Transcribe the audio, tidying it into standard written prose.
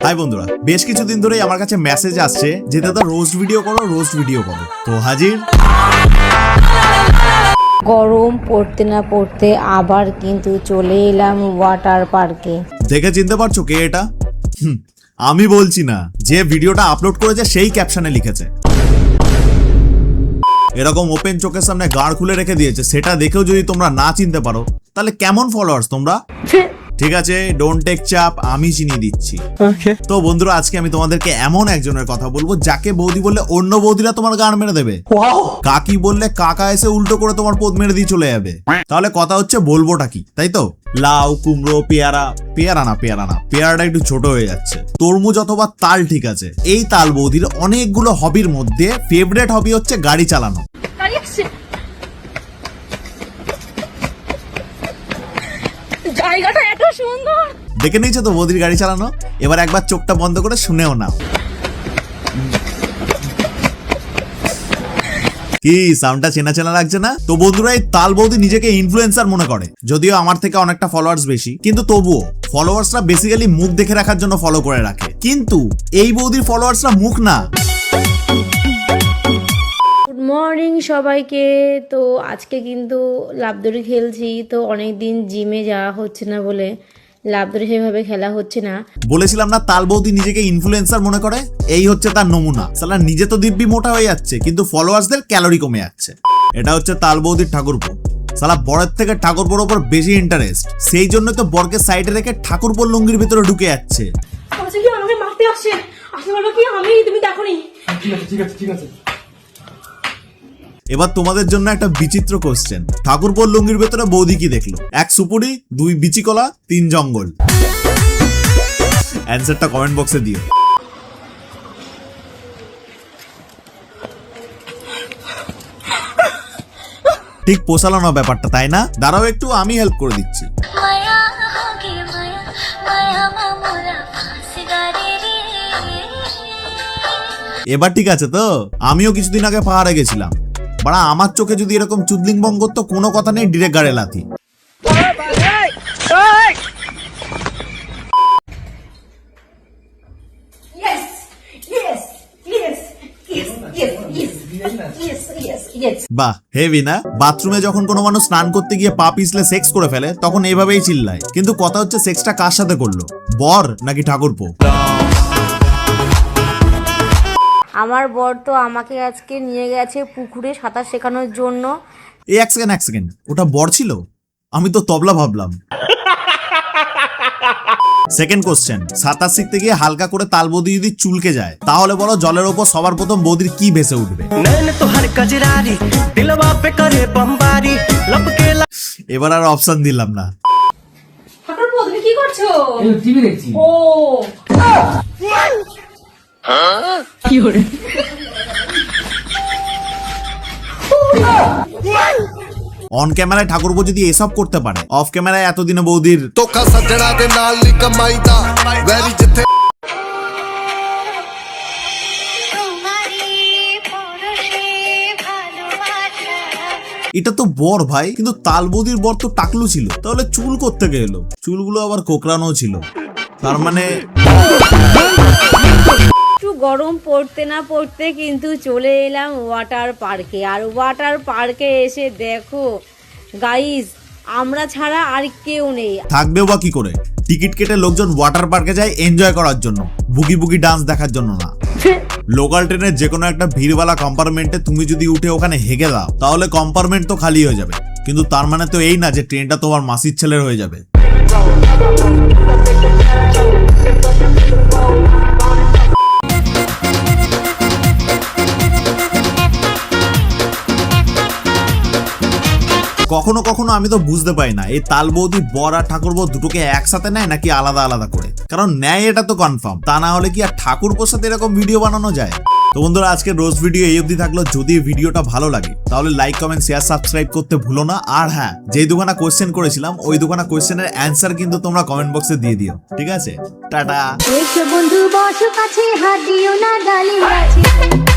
High বন্ধুরা, বেশ কিছুদিন ধরেই আমার কাছে মেসেজ আসছে যে দাদা রোস্ট ভিডিও করো, রোস্ট ভিডিও করো। তো হাজির। গরম পড়তে না পড়তে আবার কিন্তু চলে এলাম ওয়াটার পার্কে। দেখে চিনতে পারছো কে এটা? আমি বলছি না, যে ভিডিওটা আপলোড করেছে সেই ক্যাপশনে লিখেছে। এরকম ওপেন চোখের সামনে গাড় খুলে রেখে দিয়েছে, সেটা দেখেও যদি তোমরা না চিনতে পারো তাহলে কেমন ফলোয়ার্স তোমরা? ঠিক আছে, ডোন্ট টেক চাপ, আমি চিনিয়ে দিচ্ছি। তো বন্ধুরা, আজকে আমি তোমাদেরকে এমন একজনের কথা বলবো যাকে বৌদি বললে অন্য বৌদিরা তোমার গান মেরে দেবে, কাকি বললে কাকা এসে উল্টো করে তোমার পদ মেরে দিয়ে চলে যাবে। তাহলে কথা হচ্ছে বলবোটা কি, তাই তো? লাউ, কুমড়ো, পেয়ারা, পেয়ারা না পেয়ারাটা একটু ছোট হয়ে যাচ্ছে, তরমুজ অথবা তাল। ঠিক আছে, এই তাল বৌদির অনেকগুলো হবির মধ্যে ফেভারিট হবি হচ্ছে গাড়ি চালানো। জায়গাটা এত সুন্দর দেখে নিয়েছো তো বৌদির গাড়ি চালানো? এবার একবার চোখটা বন্ধ করে শুনেও নাও। কি সাউন্ডটা চেনা চেনা লাগছে না? তো বন্ধুরা, এই তাল বৌদি নিজেকে ইনফ্লুয়েন্সার মনে করে, যদিও আমার থেকে অনেকটা ফলোয়ার্স বেশি, কিন্তু তবুও ফলোয়ার্সরা বেসিক্যালি মুখ দেখে রাখার জন্য ফলো করে রাখে। কিন্তু এই বৌদির ফলোয়ার্সরা মুখ না। গুড মর্নিং সবাইকে। তো আজকে কিন্তু লাফদড়ি খেলছি, তো অনেকদিন জিমে যাওয়া হচ্ছে না বলে লাফদড়ি সেভাবে খেলা হচ্ছে না। বলেছিলাম না তাল বৌদি নিজেকে ইনফ্লুয়েন্সার মনে করে? এই হচ্ছে তার নমুনা। সালা নিজে তো দিব্যি মোটা হয়ে যাচ্ছে, কিন্তু ফলোয়ার্সদের ক্যালোরি কমে যাচ্ছে। এটা হচ্ছে তাল বৌদির ঠাকুরপো। সালা বরের থেকে ঠাকুরপোর উপর বেশি ইন্টারেস্ট, সেই জন্য তো বরকে সাইডে রেখে ঠাকুরপোর লুঙ্গির ভিতরে ঢুকে যাচ্ছে। আমাকে মারতে আসছে, আসলে কি আমি তুমি দেখোনি? ঠিক আছে। এবার তোমাদের জন্য একটা বিচিত্র কোশ্চেন। ঠাকুরপোর লুঙ্গির ভেতরে বৌদি কি দেখলো? 1 সুপুরি, 2 বিচি কলা, 3 জঙ্গল। অ্যান্সারটা কমেন্ট বক্সে দিও। ঠিক পোষালো না ব্যাপারটা, তাই না? দাঁড়াও একটু, আমি হেল্প করে দিচ্ছি। এবার ঠিক আছে তো? আমিও কিছুদিন আগে পাহাড়ে গেছিলাম, বাড়া আমার চোখে যদি এরকম চুদলিং বং করতো, কোনো কথা নেই, ডিরেক্ট গাড়ে লাথি। বাহ, হেভি না? বাথরুমে যখন কোনো মানুষ স্নান করতে গিয়ে পা পিছলে সেক্স করে ফেলে, তখন এইভাবেই চিল্লায়। কিন্তু কথা হচ্ছে সেক্সটা কার সাথে করলো, বর নাকি ঠাকুরপো? আমার বর তো আমাকে আজকে নিয়ে গেছে পুকুরে সাঁতার শেখানোর জন্য। এই এক সেকেন্ড, ওটা বর ছিল? আমি তো তবলা ভাবলাম। সেকেন্ড কোশ্চেন, সাঁতার শিখতে গিয়ে হালকা করে তাল বৌদি যদি চুলকে যায়, তাহলে বলো জলের ওপর সবার প্রথম বৌদির কি ভেসে উঠবে? এবার আর অপশন দিলাম না। তুমি কি করছো? টিভি দেখছি। ও কি করে? অন ক্যামেরায় ঠাকুরপো যদি এসব করতে পারে, অফ ক্যামেরায় এতদিনে বৌদির তোকা সজনা দে নাল নি কমাইদা ওয়ারি জিতে। এটা তো বর ভাই, কিন্তু তাল বৌদির বর তো টাকলু ছিল, তাহলে চুল করতে গেল, চুলগুলো আবার কোকড়ানো ছিল, তার মানে একটু গরম পড়তে না পড়তে কিন্তু চলে এলাম ওয়াটার পার্কে। আর ওয়াটার পার্কে এসে দেখো গাইস, আমরা ছাড়া আর কেউ নেই। থাকবেও বা কি করে? টিকিট কেটে লোকজন ওয়াটার পার্কে যায় এনজয় করার জন্য, বুগি বুগি ডান্স দেখার জন্য না। লোকাল ট্রেনের যে কোনো একটা ভিড়ওয়ালা কম্পার্টমেন্টে তুমি যদি উঠে ওখানে হেগে দাও, তাহলে কম্পার্টমেন্ট তো খালি হয়ে যাবে, কিন্তু তার মানে তো এই না যে ট্রেনটা তোমার মাসির ছেলের হয়ে যাবে। কখনো কখনো আমি তো বুঝতে পারি না, এই তাল বৌদি বর আর ঠাকুরপো দুটোকে একসাথে নেয় নাকি আলাদা আলাদা করে। কারণ নেয় এটা তো কনফার্ম, তা না হলে কি আর ঠাকুরপোর সাথে এরকম ভিডিও বানানো যায়? তো বন্ধুরা, আজকে রোজ ভিডিও এই অবধি থাকলো। যদি ভিডিওটা ভালো লাগে তাহলে লাইক, কমেন্ট, শেয়ার, সাবস্ক্রাইব করতে ভুলো না। আর হ্যাঁ, যেই দুখানা কোয়েশ্চেন করেছিলাম, ওই দুখানা কোয়েশ্চেনের অ্যান্সার কিন্তু তোমরা কমেন্ট বক্সে দিয়ে দিও। ঠিক আছে, টাটা। বন্ধু বসো কাছে, হাত দিও না, ডালে আছে।